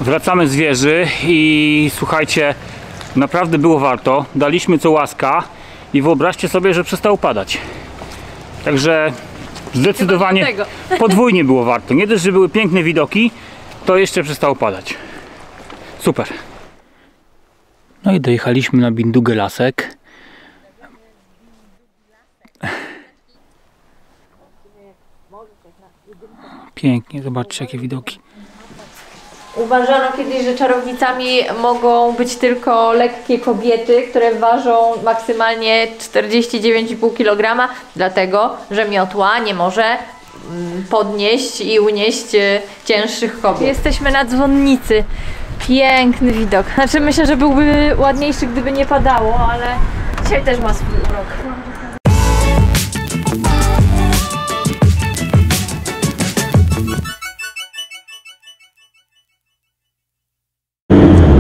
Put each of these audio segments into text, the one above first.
Wracamy z wieży i słuchajcie, naprawdę było warto. Daliśmy co łaska i wyobraźcie sobie, że przestało padać. Także zdecydowanie podwójnie było warto. Nie dość, że były piękne widoki, to jeszcze przestało padać. Super. No i dojechaliśmy na Bindugę Lasek. Pięknie, zobaczcie jakie widoki. Uważano kiedyś, że czarownicami mogą być tylko lekkie kobiety, które ważą maksymalnie 49,5 kg, dlatego że miotła nie może podnieść i unieść cięższych kobiet. Jesteśmy na dzwonnicy. Piękny widok. Znaczy myślę, że byłby ładniejszy, gdyby nie padało, ale dzisiaj też ma swój urok.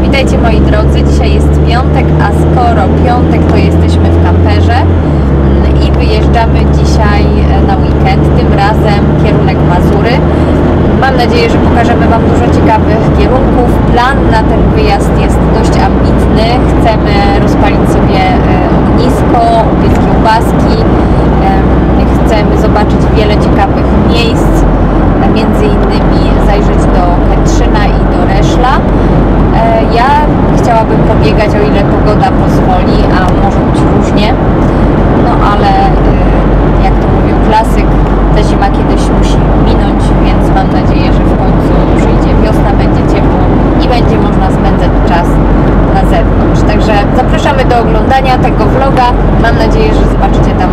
Witajcie moi drodzy, dzisiaj jest piątek, a skoro piątek, to jesteśmy w kamperze i wyjeżdżamy dzisiaj na weekend, tym razem kierunek Mazury. Mam nadzieję, że pokażemy Wam dużo ciekawych kierunków. Plan na ten wyjazd jest dość ambitny. Chcemy rozpalić sobie ognisko, upiec kiełbaski. Chcemy zobaczyć wiele ciekawych miejsc, między innymi zajrzeć do Kętrzyna i do Reszla. Ja chciałabym pobiegać, o ile pogoda pozwoli, a może być różnie. No ale jak to mówił klasyk, ta zima kiedyś musi minąć, więc mam nadzieję, że w końcu przyjdzie wiosna, będzie ciepło i będzie można spędzać czas na zewnątrz. Także zapraszamy do oglądania tego vloga. Mam nadzieję, że zobaczycie tam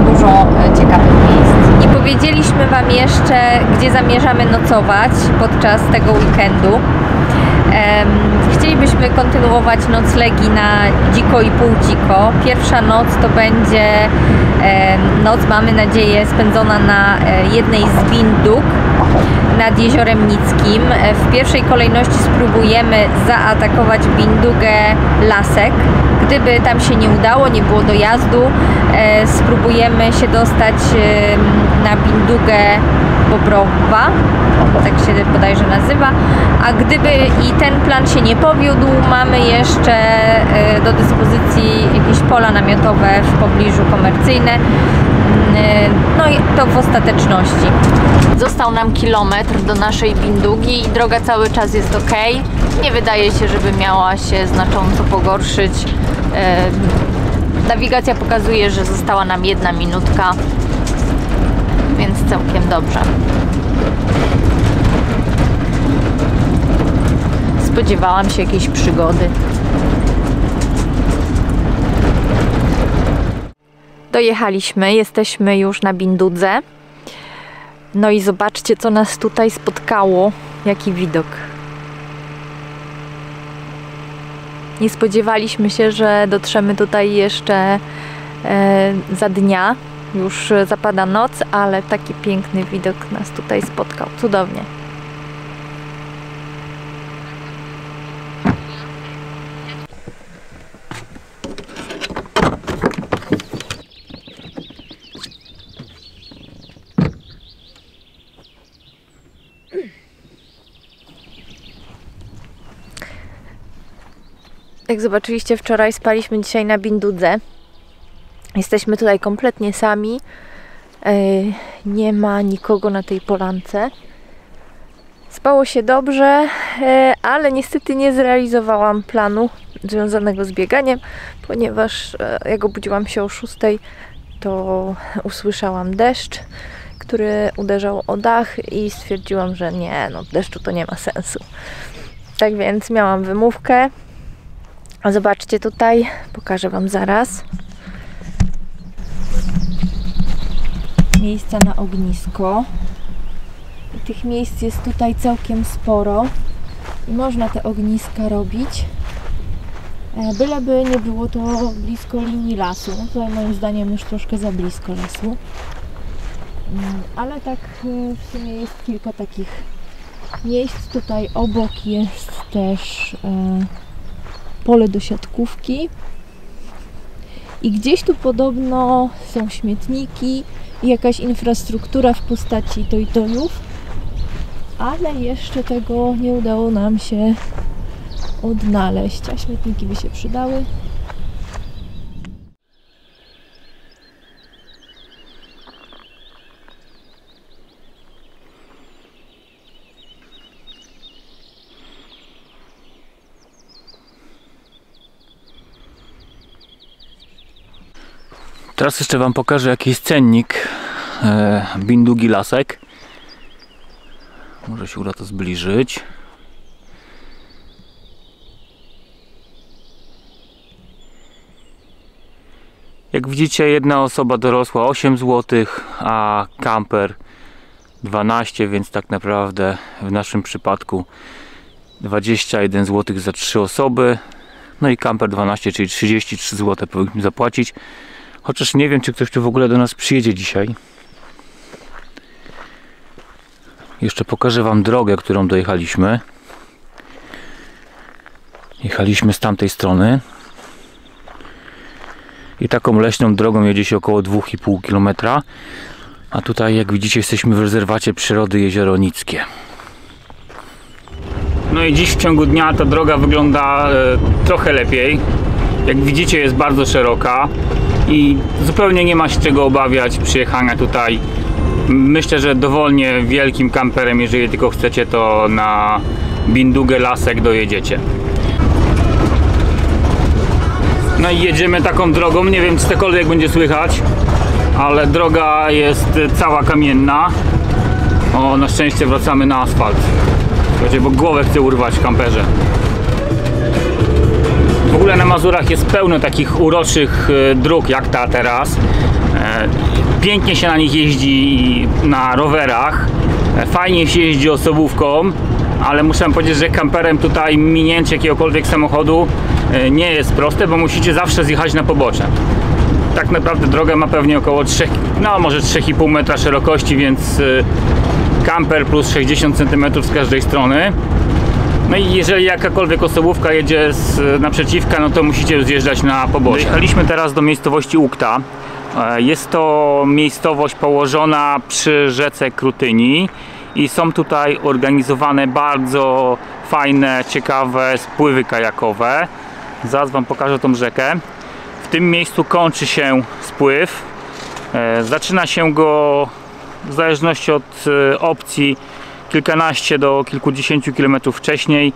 dużo ciekawych miejsc. Nie powiedzieliśmy Wam jeszcze, gdzie zamierzamy nocować podczas tego weekendu. Chcielibyśmy kontynuować noclegi na dziko i pół dziko. Pierwsza noc to będzie noc, mamy nadzieję, spędzona na jednej z bindug nad Jeziorem Nickim. W pierwszej kolejności spróbujemy zaatakować bindugę Lasek. Gdyby tam się nie udało, nie było dojazdu, spróbujemy się dostać na bindugę Bobrowa, tak się bodajże nazywa, a gdyby i ten plan się nie powiódł, mamy jeszcze do dyspozycji jakieś pola namiotowe w pobliżu komercyjne, no i to w ostateczności. Został nam kilometr do naszej bindugi i droga cały czas jest ok. Nie wydaje się, żeby miała się znacząco pogorszyć. Nawigacja pokazuje, że została nam 1 minutka, więc całkiem dobrze. Spodziewałam się jakiejś przygody. Dojechaliśmy, jesteśmy już na Bindudze. No i zobaczcie, co nas tutaj spotkało. Jaki widok. Nie spodziewaliśmy się, że dotrzemy tutaj jeszcze za dnia. Już zapada noc, ale taki piękny widok nas tutaj spotkał. Cudownie. Jak zobaczyliście, wczoraj spaliśmy dzisiaj na Bindudze. Jesteśmy tutaj kompletnie sami. Nie ma nikogo na tej polance. Spało się dobrze, ale niestety nie zrealizowałam planu związanego z bieganiem, ponieważ jak obudziłam się o 6, to usłyszałam deszcz, który uderzał o dach i stwierdziłam, że nie, no deszczu to nie ma sensu. Tak więc miałam wymówkę. A zobaczcie tutaj, pokażę Wam zaraz. Miejsca na ognisko. I tych miejsc jest tutaj całkiem sporo. I można te ogniska robić. Byleby nie było to blisko linii lasu. No tutaj moim zdaniem już troszkę za blisko lasu. Ale tak w sumie jest kilka takich miejsc. Tutaj obok jest też pole do siatkówki. I gdzieś tu podobno są śmietniki i jakaś infrastruktura w postaci tojtojów. ale jeszcze tego nie udało nam się odnaleźć, a śmietniki by się przydały. Teraz jeszcze Wam pokażę, jaki jest cennik Bindugi Lasek. Może się uda to zbliżyć. Jak widzicie, jedna osoba dorosła 8 zł, a kamper 12, więc tak naprawdę w naszym przypadku 21 zł za 3 osoby. No i kamper 12, czyli 33 zł powinniśmy zapłacić. Chociaż nie wiem, czy ktoś tu w ogóle do nas przyjedzie dzisiaj. Jeszcze pokażę Wam drogę, którą dojechaliśmy. Jechaliśmy z tamtej strony. I taką leśną drogą jedzie się około 2,5 km. A tutaj, jak widzicie, jesteśmy w rezerwacie przyrody Jezioro Nickie. No i dziś w ciągu dnia ta droga wygląda trochę lepiej. Jak widzicie, jest bardzo szeroka i zupełnie nie ma się czego obawiać przyjechania tutaj. Myślę, że dowolnie wielkim kamperem, jeżeli tylko chcecie, to na Bindugę Lasek dojedziecie. No i jedziemy taką drogą, nie wiem, czy cokolwiek będzie słychać, ale droga jest cała kamienna. O, na szczęście wracamy na asfalt. Słuchajcie, bo głowę chcę urwać w kamperze. W ogóle na Mazurach jest pełno takich uroczych dróg jak ta teraz. Pięknie się na nich jeździ na rowerach. Fajnie się jeździ osobówką, ale muszę powiedzieć, że kamperem tutaj minięcie jakiegokolwiek samochodu nie jest proste, bo musicie zawsze zjechać na pobocze. Tak naprawdę droga ma pewnie około 3, no może 3,5 metra szerokości, więc kamper plus 60 cm z każdej strony. No i jeżeli jakakolwiek osobówka jedzie naprzeciwka, no to musicie zjeżdżać na pobocze. Jechaliśmy teraz do miejscowości Ukta. Jest to miejscowość położona przy rzece Krutyni i są tutaj organizowane bardzo fajne, ciekawe spływy kajakowe. Zaraz Wam pokażę tą rzekę. W tym miejscu kończy się spływ. Zaczyna się go w zależności od opcji kilkanaście do kilkudziesięciu kilometrów wcześniej.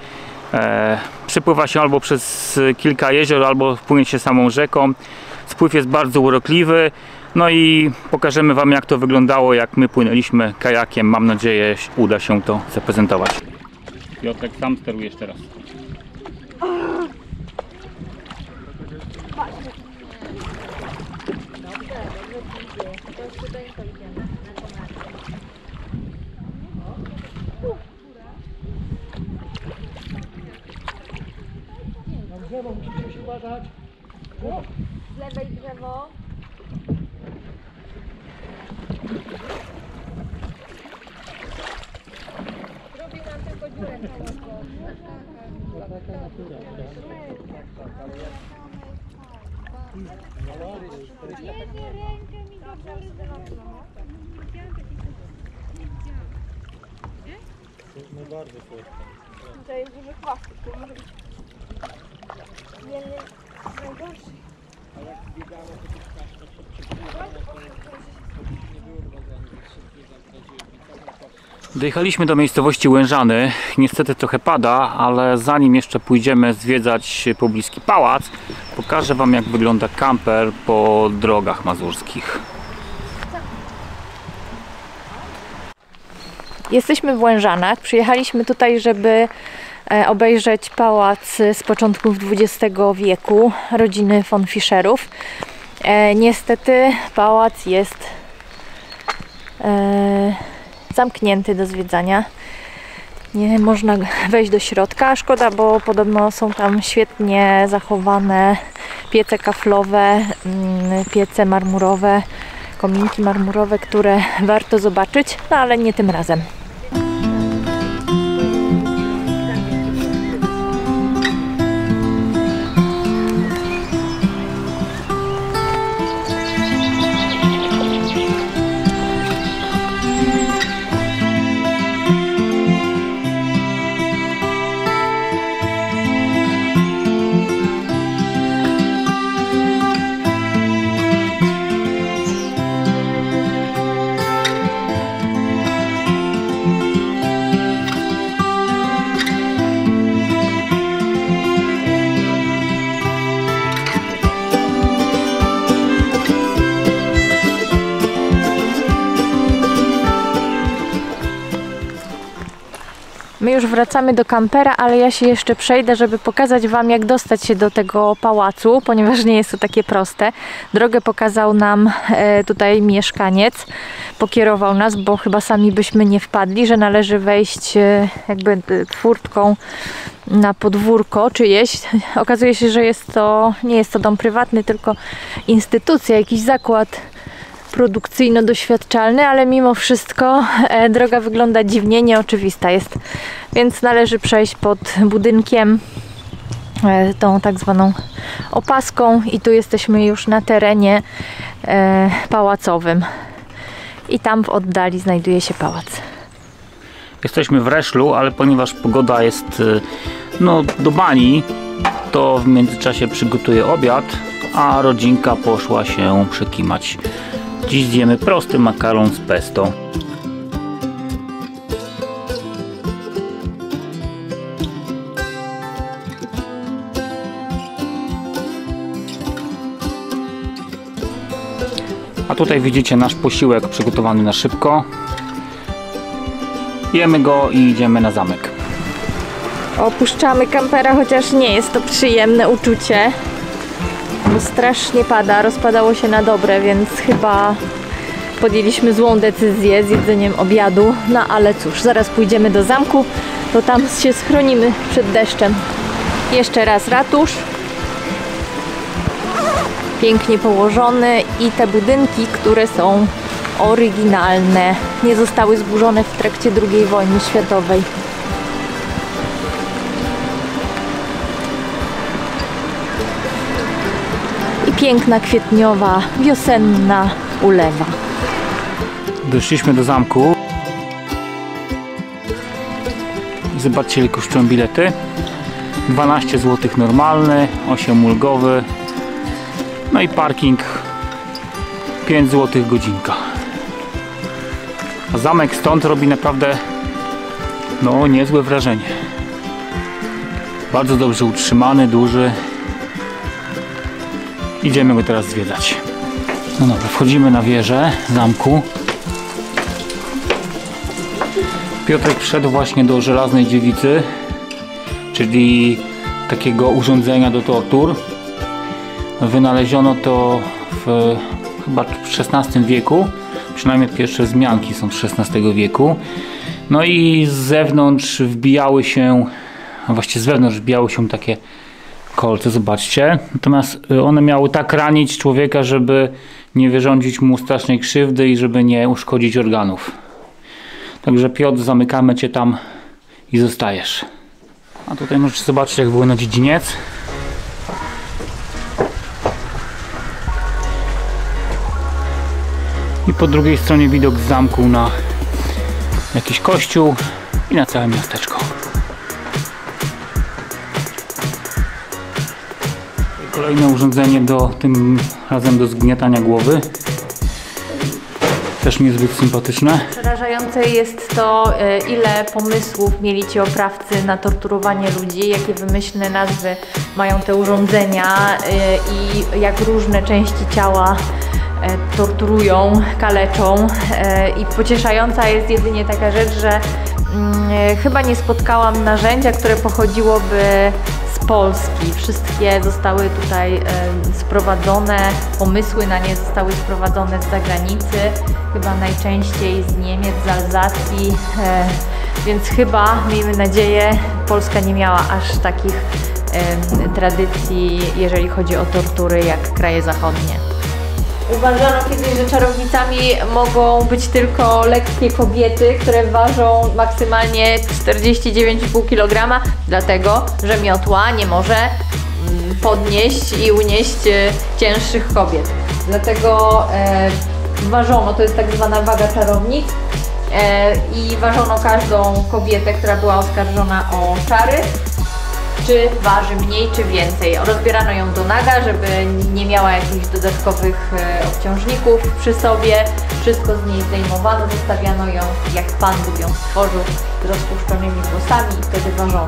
Przepływa się albo przez kilka jezior, albo płynie się samą rzeką. Spływ jest bardzo urokliwy. No i pokażemy Wam, jak to wyglądało, jak my płynęliśmy kajakiem. Mam nadzieję, że uda się to zaprezentować. Piotrek, sam sterujesz teraz. Drzewo, musicie się uważać. Z lewej drzewo. Robi nam tylko dziurę całą. Taka natura. Jedną rękę mi do góry No bardzo słodko. Tutaj jest dużo chwastów, to może być jeden z najgorszych. A jak biegało, to też tak przepływało, to nie było wrodzone, więc szybciej zagroziłem. Dojechaliśmy do miejscowości Łężany. Niestety trochę pada, ale zanim jeszcze pójdziemy zwiedzać pobliski pałac, pokażę Wam, jak wygląda kamper po drogach mazurskich. Jesteśmy w Łężanach. Przyjechaliśmy tutaj, żeby obejrzeć pałac z początków XX wieku rodziny von Fischerów. Niestety pałac jest zamknięty do zwiedzania. Nie można wejść do środka. Szkoda, bo podobno są tam świetnie zachowane piece kaflowe, piece marmurowe, kominki marmurowe, które warto zobaczyć, no ale nie tym razem. już wracamy do kampera, ale ja się jeszcze przejdę, żeby pokazać Wam, jak dostać się do tego pałacu, ponieważ nie jest to takie proste. Drogę pokazał nam tutaj mieszkaniec, pokierował nas, bo chyba sami byśmy nie wpadli, że należy wejść jakby furtką na podwórko czyjeś. Okazuje się, że nie jest to dom prywatny, tylko instytucja, jakiś zakład produkcyjno-doświadczalny, ale mimo wszystko droga wygląda dziwnie, nieoczywista jest, więc należy przejść pod budynkiem tą tak zwaną opaską i tu jesteśmy już na terenie pałacowym i tam w oddali znajduje się pałac. Jesteśmy w Reszlu, ale ponieważ pogoda jest no, do bani, to w międzyczasie przygotuję obiad, a rodzinka poszła się przekimać. Dziś zjemy prosty makaron z pesto. A tutaj widzicie nasz posiłek przygotowany na szybko. Jemy go i idziemy na zamek. Opuszczamy kampera, chociaż nie jest to przyjemne uczucie, bo strasznie pada, rozpadało się na dobre, więc chyba podjęliśmy złą decyzję z jedzeniem obiadu, no ale cóż, zaraz pójdziemy do zamku, to tam się schronimy przed deszczem. Jeszcze raz ratusz, pięknie położony i te budynki, które są oryginalne, nie zostały zburzone w trakcie II wojny światowej. Piękna, kwietniowa, wiosenna ulewa. Doszliśmy do zamku. Zobaczcie, ile kosztują bilety. 12 zł normalny, 8 ulgowy. No i parking 5 zł godzinka. A zamek stąd robi naprawdę no niezłe wrażenie. Bardzo dobrze utrzymany, duży. Idziemy go teraz zwiedzać. No dobra, wchodzimy na wieżę zamku. Piotrek wszedł właśnie do Żelaznej Dziewicy, czyli takiego urządzenia do tortur. Wynaleziono to chyba w XVI wieku, przynajmniej pierwsze wzmianki są z XVI wieku. No i z zewnątrz wbijały się, a właściwie z wewnątrz wbijały się takie kolce, zobaczcie. Natomiast one miały tak ranić człowieka, żeby nie wyrządzić mu strasznej krzywdy i żeby nie uszkodzić organów. Także Piotr, zamykamy cię tam i zostajesz. A tutaj możecie zobaczyć, jak było na dziedziniec. I po drugiej stronie widok z zamku na jakiś kościół i na całe miasteczko. Kolejne urządzenie tym razem do zgniatania głowy. Też niezbyt sympatyczne. Przerażające jest to, ile pomysłów mieli ci oprawcy na torturowanie ludzi, jakie wymyślne nazwy mają te urządzenia i jak różne części ciała torturują, kaleczą. I pocieszająca jest jedynie taka rzecz, że chyba nie spotkałam narzędzia, które pochodziłoby z Polski. Wszystkie zostały tutaj sprowadzone, pomysły na nie zostały sprowadzone z zagranicy, chyba najczęściej z Niemiec, z Alzacji, więc chyba, miejmy nadzieję, Polska nie miała aż takich tradycji, jeżeli chodzi o tortury, jak kraje zachodnie. Uważano kiedyś, że czarownicami mogą być tylko lekkie kobiety, które ważą maksymalnie 49,5 kg, dlatego że miotła nie może podnieść i unieść cięższych kobiet. Dlatego ważono, to jest tak zwana waga czarownic, i ważono każdą kobietę, która była oskarżona o czary, czy waży mniej, czy więcej. Rozbierano ją do naga, żeby nie miała jakichś dodatkowych obciążników przy sobie. Wszystko z niej zdejmowano, zostawiano ją, jak Pan Bóg ją stworzył, z rozpuszczonymi włosami i wtedy ważono.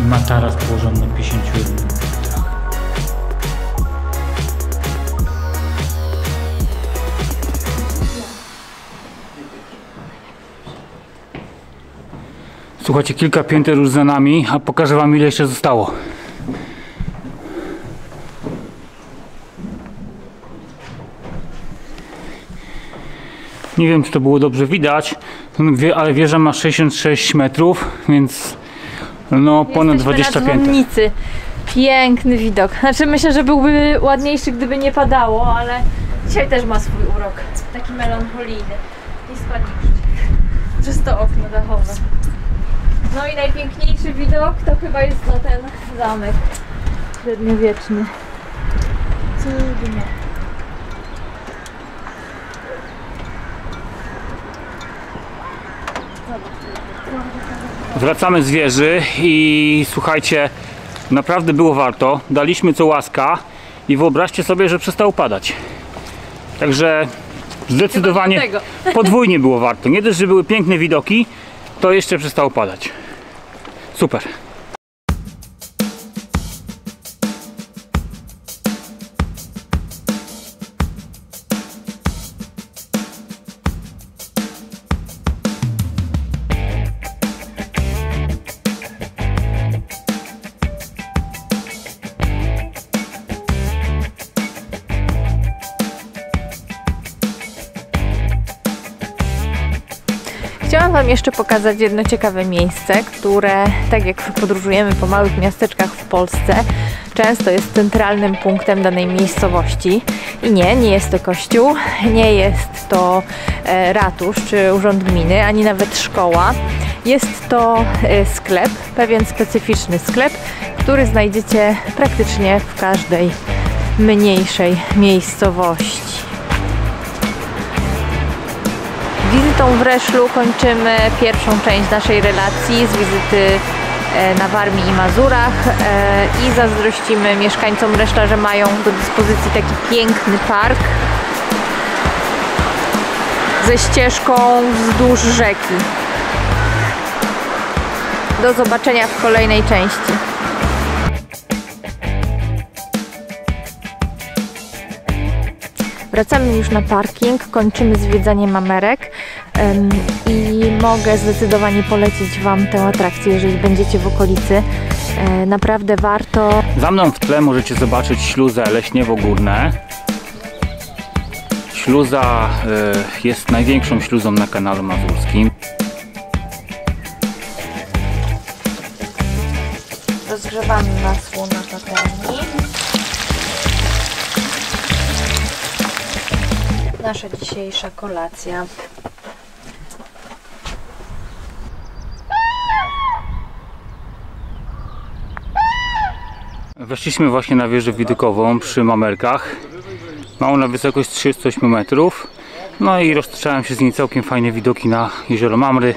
i ma taras położony na 51 metrach. Słuchajcie, kilka pięter już za nami, a pokażę wam, ile jeszcze zostało. Nie wiem, czy to było dobrze widać, ale wieża ma 66 metrów, więc no ponad 20 na pięter. dzwonnicy. Piękny widok. Znaczy myślę, że byłby ładniejszy, gdyby nie padało, ale dzisiaj też ma swój urok. Taki melancholijny. I spadnie przez to okno dachowe. No i najpiękniejszy widok to chyba jest na ten zamek średniowieczny. Cudnie. Wracamy z wieży i słuchajcie, naprawdę było warto. Daliśmy co łaska i wyobraźcie sobie, że przestało padać. Także zdecydowanie podwójnie było warto. Nie dość, że były piękne widoki, to jeszcze przestało padać. Super. Chciałam Wam jeszcze pokazać jedno ciekawe miejsce, które, tak jak podróżujemy po małych miasteczkach w Polsce, często jest centralnym punktem danej miejscowości. I nie jest to kościół, nie jest to ratusz czy urząd gminy, ani nawet szkoła. Jest to sklep, pewien specyficzny sklep, który znajdziecie praktycznie w każdej mniejszej miejscowości. Wizytą w Reszlu kończymy pierwszą część naszej relacji z wizyty na Warmii i Mazurach i zazdrościmy mieszkańcom Reszla, że mają do dyspozycji taki piękny park ze ścieżką wzdłuż rzeki. Do zobaczenia w kolejnej części. Wracamy już na parking, kończymy zwiedzanie Mamerek i mogę zdecydowanie polecić Wam tę atrakcję, jeżeli będziecie w okolicy. Naprawdę warto. Za mną w tle możecie zobaczyć śluzę Leśniewo-Górne. Śluza jest największą śluzą na Kanalu Mazurskim. Rozgrzewamy masło na patelni. Nasza dzisiejsza kolacja. Weszliśmy właśnie na wieżę widokową przy Mamerkach. Ma ona wysokość 38 metrów. No i roztaczałem się z niej całkiem fajne widoki na jezioro Mamry.